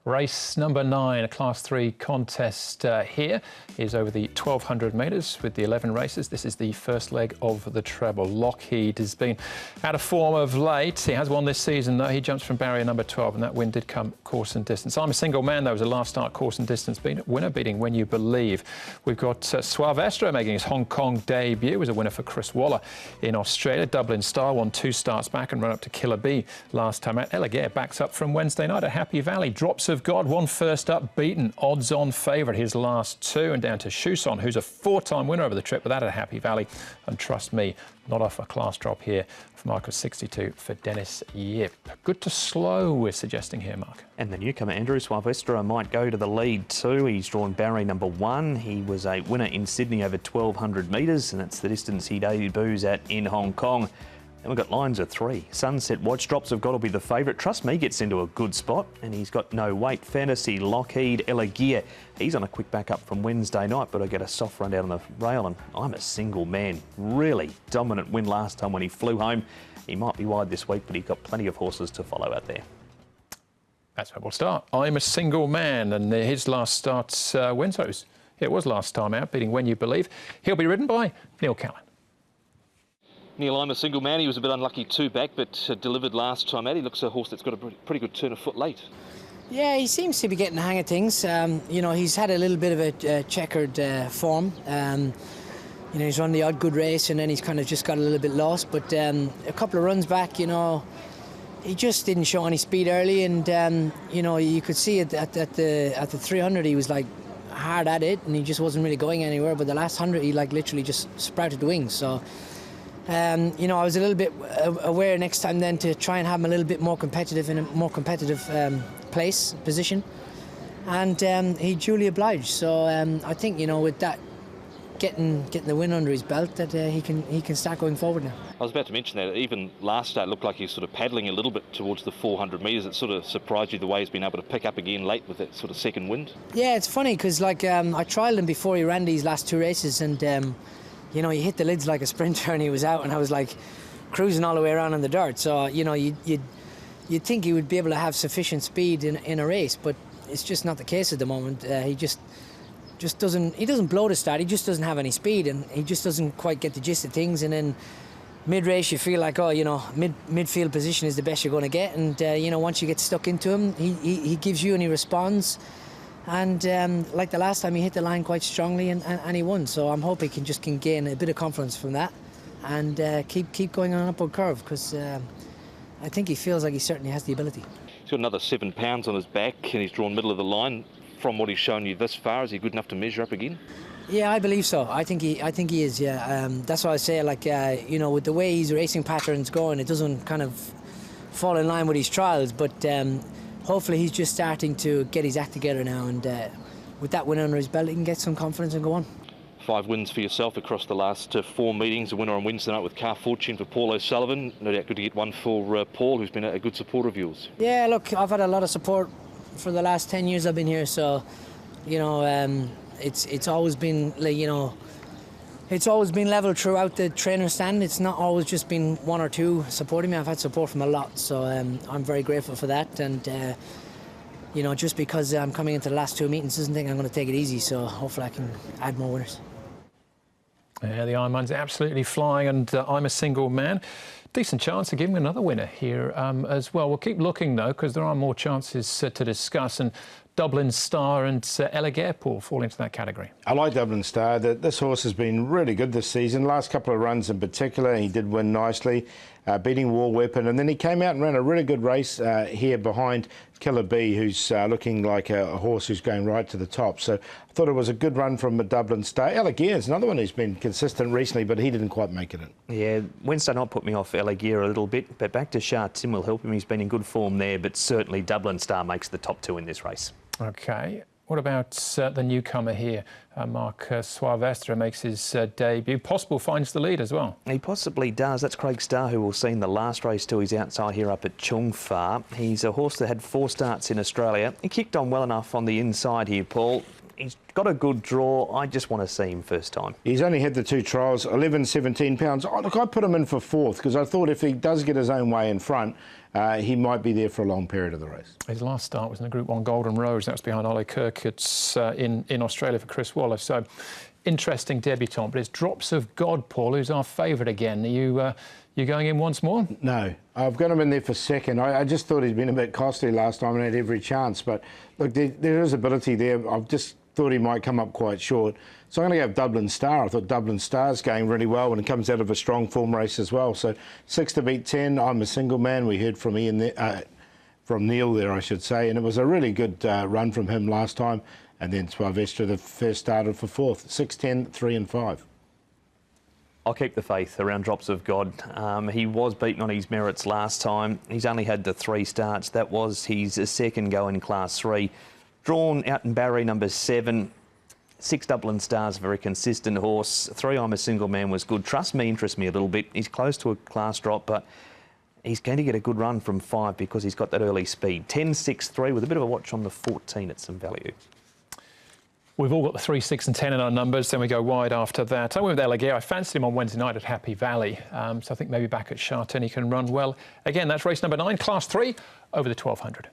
Race number 9, a Class 3 contest here is over the 1,200 metres with the 11 races. This is the first leg of the treble. Lockheed has been out of form of late. He has won this season, though. He jumps from barrier number 12, and that win did come course and distance. I'm a Single Man, though, was a last start course and distance winner, beating When You Believe. We've got Suavestro making his Hong Kong debut. Was a winner for Chris Waller in Australia. Dublin Star won 2 starts back and run up to Killer B last time out. Elegare backs up from Wednesday night at Happy Valley. Drops of God won first up, beaten odds-on favourite his last 2, and down to Shuson, who's a 4-time winner over the trip, but that at Happy Valley. And trust me, not off a class drop here for Mark of 62 for Dennis Yip. Good to slow, we're suggesting here, Mark. And the newcomer, Andrew Suavestro, might go to the lead too. He's drawn barrier number 1. He was a winner in Sydney over 1,200 metres, and that's the distance he debuts at in Hong Kong. And we've got lines of 3. Sunset Watch, Drops of God will be the favourite. Trust Me gets into a good spot, and he's got No Weight, Fantasy, Lockheed, Elegare. He's on a quick back up from Wednesday night, but I get a soft run down on the rail, and I'm a Single Man. Really dominant win last time when he flew home. He might be wide this week, but he's got plenty of horses to follow out there. That's where we'll start. I'm a Single Man, and his last start's Wednesday's. It was last time out, beating When You Believe. He'll be ridden by Neil Callan. Neil, I'm a Single Man. He was a bit unlucky 2 back, but delivered last time out. He looks a horse that's got a pretty good turn of foot late. Yeah, he seems to be getting the hang of things. You know, he's had a little bit of a checkered form. You know, he's run the odd good race, and then he's kind of just got a little bit lost. But a couple of runs back, you know, he just didn't show any speed early, and you know, you could see it at the 300. He was like hard at it, and he just wasn't really going anywhere. But the last 100, he like literally just sprouted the wings. So. You know, I was a little bit aware next time then to try and have him a little bit more competitive in a more competitive position, and he duly obliged. So I think, you know, with that getting the win under his belt, that he can start going forward now. I was about to mention that even last start looked like he was sort of paddling a little bit towards the 400 metres. It sort of surprised you the way he's been able to pick up again late with that sort of second wind. Yeah, it's funny because like I trialled him before he ran these last 2 races, and you know, he hit the lids like a sprinter and he was out, and I was like cruising all the way around on the dirt. So, you know, you'd think he would be able to have sufficient speed in a race, but it's just not the case at the moment. He just doesn't blow the start. He just doesn't have any speed, and he just doesn't quite get the gist of things. And then mid-race you feel like, oh, you know, midfield position is the best you're going to get. And, you know, once you get stuck into him, he gives you and he responds. And like the last time, he hit the line quite strongly, and he won. So I'm hoping he can gain a bit of confidence from that, and keep going on an upward curve, because I think he feels like he certainly has the ability. He's got another 7 pounds on his back, and he's drawn middle of the line. From what he's shown you this far, is he good enough to measure up again? Yeah, I believe so. I think he is. Yeah, that's why I say, like, you know, with the way his racing pattern's going, it doesn't kind of fall in line with his trials, but. Hopefully he's just starting to get his act together now, and with that win under his belt, he can get some confidence and go on. 5 wins for yourself across the last 4 meetings. A winner on Wednesday night with Car Fortune for Paul O'Sullivan. No doubt good to get one for Paul, who's been a good supporter of yours. Yeah, look, I've had a lot of support for the last 10 years I've been here, so, you know, it's always been, you know, it's always been level throughout the trainer stand. It's not always just been 1 or 2 supporting me. I've had support from a lot, so I'm very grateful for that. And you know, just because I'm coming into the last 2 meetings doesn't think I'm going to take it easy. So hopefully I can add more winners. Yeah, the Ironman's absolutely flying, and I'm a Single Man. Decent chance of giving another winner here as well. We'll keep looking, though, because there are more chances to discuss, and Dublin Star and Elegare, Paul, fall into that category. I like Dublin Star. This horse has been really good this season. Last couple of runs in particular, he did win nicely, beating War Weapon. And then he came out and ran a really good race here behind Killer B, who's looking like a horse who's going right to the top. So I thought it was a good run from Dublin Star. Elegare is another one who's been consistent recently, but he didn't quite make it in. Yeah, Wednesday night put me off Elegare a little bit, but back to Sha Tin will help him. He's been in good form there, but certainly Dublin Star makes the top 2 in this race. OK. What about the newcomer here? Mark Suavestro makes his debut. Possible finds the lead as well. He possibly does. That's Craig Starr, who we'll see in the last race too. He's outside here up at Chung Fa. He's a horse that had 4 starts in Australia. He kicked on well enough on the inside here, Paul. He's got a good draw. I just want to see him first time. He's only had the 2 trials, 11, 17 pounds. Oh, look, I put him in for 4th because I thought if he does get his own way in front, he might be there for a long period of the race. His last start was in the Group 1 Golden Rose. That was behind Ollie Kirkut's in Australia for Chris Waller. So, interesting debutant. But it's Drops of God, Paul, who's our favourite again. Are you going in once more? No, I've got him in there for 2nd. I just thought he'd been a bit costly last time and had every chance. But look, there is ability there. I've just thought he might come up quite short. So I'm going to go Dublin Star. I thought Dublin Star's going really well when it comes out of a strong form race as well. So 6 to beat 10. I'm a single man. We heard from Ian there, from Neil there, I should say. And it was a really good run from him last time. And then 12 extra, the first started for 4th. 6, 10, 3 and 5. I'll keep the faith around Drops of God. He was beaten on his merits last time. He's only had the 3 starts. That was his 2nd go in Class 3. Drawn out in Barry number 7. 6 Dublin Stars, very consistent horse. 3 I'm a Single Man was good. Trust Me interests me a little bit. He's close to a class drop, but he's going to get a good run from 5 because he's got that early speed. 10, 6, 3 with a bit of a watch on the 14 at some value. We've all got the 3, 6 and 10 in our numbers, then we go wide after that. I went with Elaguirre. I fancied him on Wednesday night at Happy Valley, so I think maybe back at Sha Tin he can run well. Again, that's race number 9, Class 3, over the 1200.